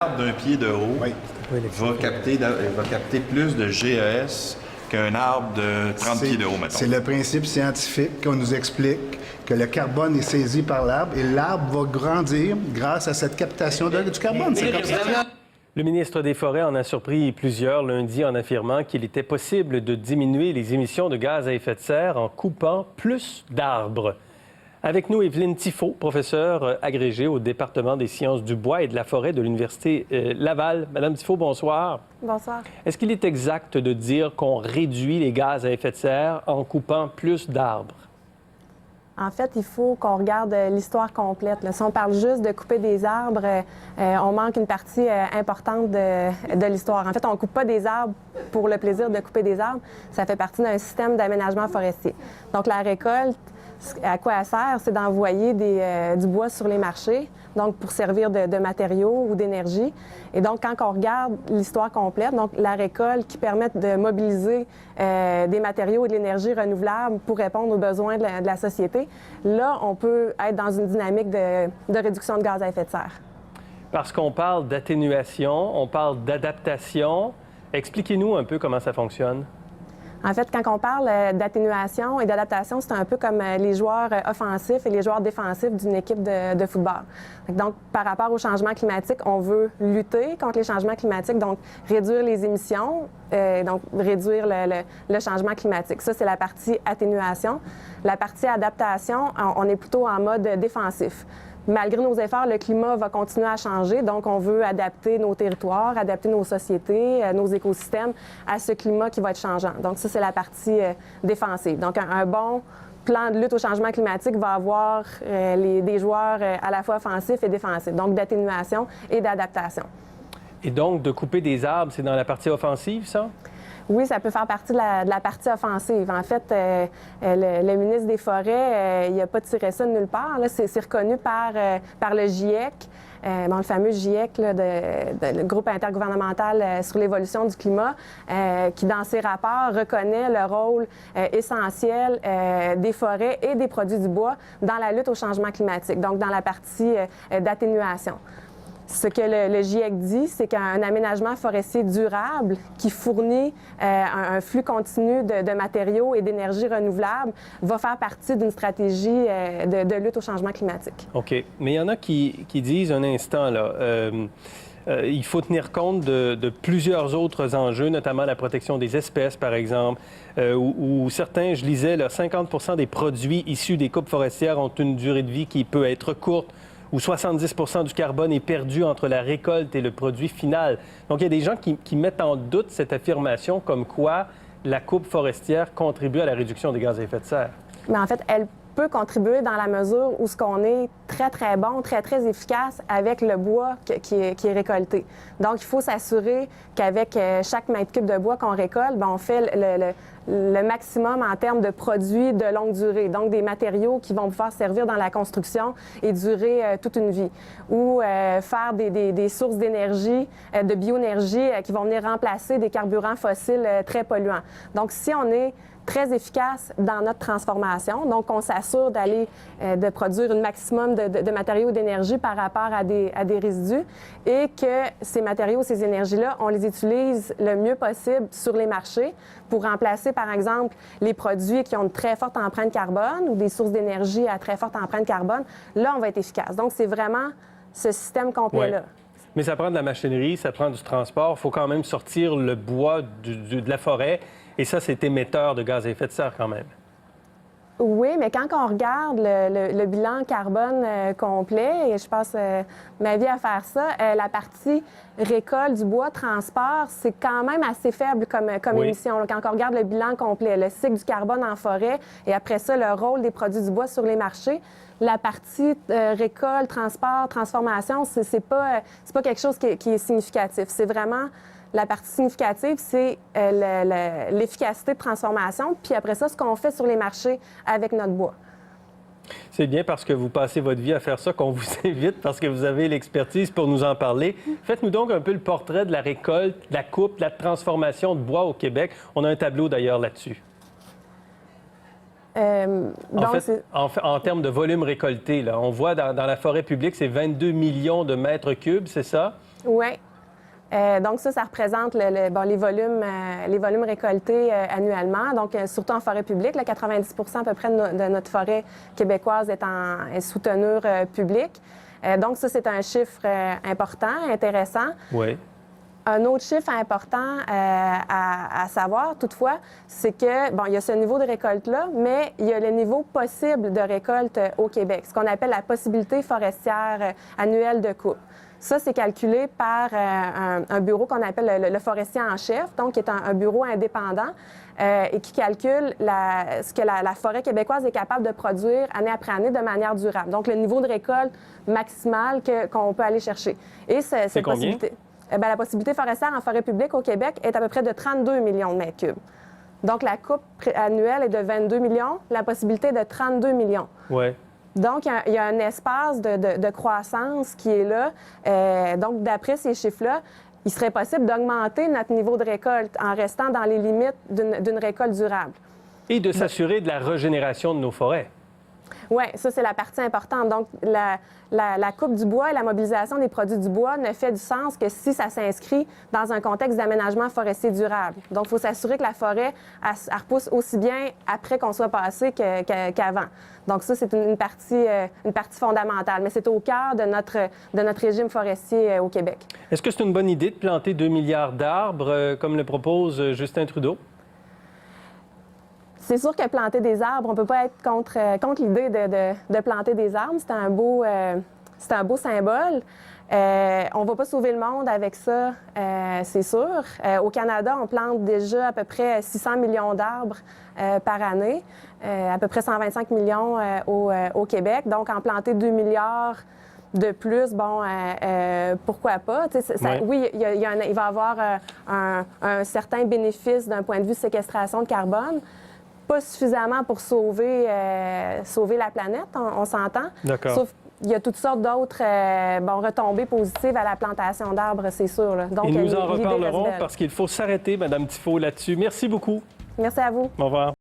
D'un pied de haut Oui. va capter plus de GES qu'un arbre de 30 pieds de haut, mettons. C'est le principe scientifique qu'on nous explique, que le carbone est saisi par l'arbre et l'arbre va grandir grâce à cette captation du carbone. C'est comme ça. Le ministre des Forêts en a surpris plusieurs lundi en affirmant qu'il était possible de diminuer les émissions de gaz à effet de serre en coupant plus d'arbres. Avec nous, Evelyne Tifo, professeure agrégée au département des sciences du bois et de la forêt de l'Université Laval. Madame Tifo, bonsoir. Bonsoir. Est-ce qu'il est exact de dire qu'on réduit les gaz à effet de serre en coupant plus d'arbres? En fait, il faut qu'on regarde l'histoire complète. Là. Si on parle juste de couper des arbres, on manque une partie importante de l'histoire. En fait, on ne coupe pas des arbres pour le plaisir de couper des arbres. Ça fait partie d'un système d'aménagement forestier. Donc, la récolte, à quoi elle sert? C'est d'envoyer du bois sur les marchés, donc pour servir de matériaux ou d'énergie. Et donc, quand on regarde l'histoire complète, donc la récolte qui permet de mobiliser des matériaux et de l'énergie renouvelable pour répondre aux besoins de la société, là, on peut être dans une dynamique de réduction de gaz à effet de serre. Parce qu'on parle d'atténuation, on parle d'adaptation. Expliquez-nous un peu comment ça fonctionne. En fait, quand on parle d'atténuation et d'adaptation, c'est un peu comme les joueurs offensifs et les joueurs défensifs d'une équipe de football. Donc, par rapport au changement climatique, on veut lutter contre les changements climatiques, donc réduire les émissions, donc réduire le changement climatique. Ça, c'est la partie atténuation. La partie adaptation, on est plutôt en mode défensif. Malgré nos efforts, le climat va continuer à changer, donc on veut adapter nos territoires, adapter nos sociétés, nos écosystèmes à ce climat qui va être changeant. Donc ça, c'est la partie défensive. Donc un bon plan de lutte au changement climatique va avoir des joueurs à la fois offensifs et défensifs, donc d'atténuation et d'adaptation. Et donc, de couper des arbres, c'est dans la partie offensive, ça? Oui, ça peut faire partie de la partie offensive. En fait, le ministre des Forêts, il n'a pas tiré ça de nulle part. C'est reconnu par le GIEC, le fameux GIEC, le groupe intergouvernemental sur l'évolution du climat, qui, dans ses rapports, reconnaît le rôle essentiel des forêts et des produits du bois dans la lutte au changement climatique, donc dans la partie d'atténuation. Ce que le GIEC dit, c'est qu'un aménagement forestier durable qui fournit un flux continu de matériaux et d'énergie renouvelable va faire partie d'une stratégie de lutte au changement climatique. OK. Mais il y en a qui disent un instant, là, il faut tenir compte de plusieurs autres enjeux, notamment la protection des espèces, par exemple, où certains, je lisais, là, 50 des produits issus des coupes forestières ont une durée de vie qui peut être courte, où 70 du carbone est perdu entre la récolte et le produit final. Donc, il y a des gens qui mettent en doute cette affirmation comme quoi la coupe forestière contribue à la réduction des gaz à effet de serre. Mais en fait, elle peut contribuer dans la mesure où ce qu'on est très, très bon, très, très efficace avec le bois qui est récolté. Donc, il faut s'assurer qu'avec chaque mètre cube de bois qu'on récolte, on fait le maximum en termes de produits de longue durée, donc des matériaux qui vont pouvoir servir dans la construction et durer toute une vie, ou faire des sources d'énergie, de bioénergie qui vont venir remplacer des carburants fossiles très polluants. Donc, si on est très efficace dans notre transformation. Donc, on s'assure de produire un maximum de matériaux d'énergie par rapport à des résidus et que ces matériaux, ces énergies-là, on les utilise le mieux possible sur les marchés pour remplacer, par exemple, les produits qui ont une très forte empreinte carbone ou des sources d'énergie à très forte empreinte carbone. Là, on va être efficace. Donc, c'est vraiment ce système complet-là. Oui. Mais ça prend de la machinerie, ça prend du transport. Il faut quand même sortir le bois de la forêt. Et ça, c'est émetteur de gaz à effet de serre quand même. Oui, mais quand on regarde le bilan carbone complet, et je passe ma vie à faire ça, la partie récolte du bois, transport, c'est quand même assez faible comme émission. Là, quand on regarde le bilan complet, le cycle du carbone en forêt et après ça, le rôle des produits du bois sur les marchés, la partie récolte, transport, transformation, c'est pas quelque chose qui est significatif. C'est vraiment... La partie significative, c'est l'efficacité de transformation, puis après ça, ce qu'on fait sur les marchés avec notre bois. C'est bien parce que vous passez votre vie à faire ça qu'on vous invite, parce que vous avez l'expertise pour nous en parler. Faites-nous donc un peu le portrait de la récolte, de la coupe, de la transformation de bois au Québec. On a un tableau d'ailleurs là-dessus. En termes de volume récolté, là, on voit dans la forêt publique, c'est 22 millions de mètres cubes, c'est ça? Oui. Donc ça représente les volumes récoltés annuellement, donc surtout en forêt publique. Là, 90 à peu près de notre forêt québécoise est sous tenure publique. Donc ça, c'est un chiffre important, intéressant. Oui. Un autre chiffre important à savoir, toutefois, c'est que, il y a ce niveau de récolte-là, mais il y a le niveau possible de récolte au Québec, ce qu'on appelle la possibilité forestière annuelle de coupe. Ça, c'est calculé par un bureau qu'on appelle le forestier en chef, donc qui est un bureau indépendant et qui calcule ce que la forêt québécoise est capable de produire année après année de manière durable. Donc, le niveau de récolte maximal qu'on peut aller chercher. Et c'est combien? La possibilité forestière en forêt publique au Québec est à peu près de 32 millions de mètres cubes. Donc, la coupe annuelle est de 22 millions, la possibilité est de 32 millions. Oui. Donc, il y a un espace de croissance qui est là. Donc, d'après ces chiffres-là, il serait possible d'augmenter notre niveau de récolte en restant dans les limites d'une récolte durable. Et de s'assurer de la régénération de nos forêts. Oui, ça, c'est la partie importante. Donc, la coupe du bois et la mobilisation des produits du bois ne fait du sens que si ça s'inscrit dans un contexte d'aménagement forestier durable. Donc, il faut s'assurer que la forêt, elle repousse aussi bien après qu'on soit passé qu'avant. Donc, ça, c'est une partie fondamentale. Mais c'est au cœur de notre régime forestier au Québec. Est-ce que c'est une bonne idée de planter 2 milliards d'arbres, comme le propose Justin Trudeau? C'est sûr que planter des arbres, on ne peut pas être contre l'idée de planter des arbres. C'est un beau symbole. On ne va pas sauver le monde avec ça, c'est sûr. Au Canada, on plante déjà à peu près 600 millions d'arbres par année, à peu près 125 millions au Québec. Donc, en planter 2 milliards de plus, pourquoi pas? Oui, il va y avoir un certain bénéfice d'un point de vue séquestration de carbone. Pas suffisamment pour sauver la planète, on s'entend. D'accord. Sauf qu'il y a toutes sortes d'autres retombées positives à la plantation d'arbres, c'est sûr. Là. Donc, et nous en reparlerons parce qu'il faut s'arrêter, Mme Thifault, là-dessus. Merci beaucoup. Merci à vous. Au revoir.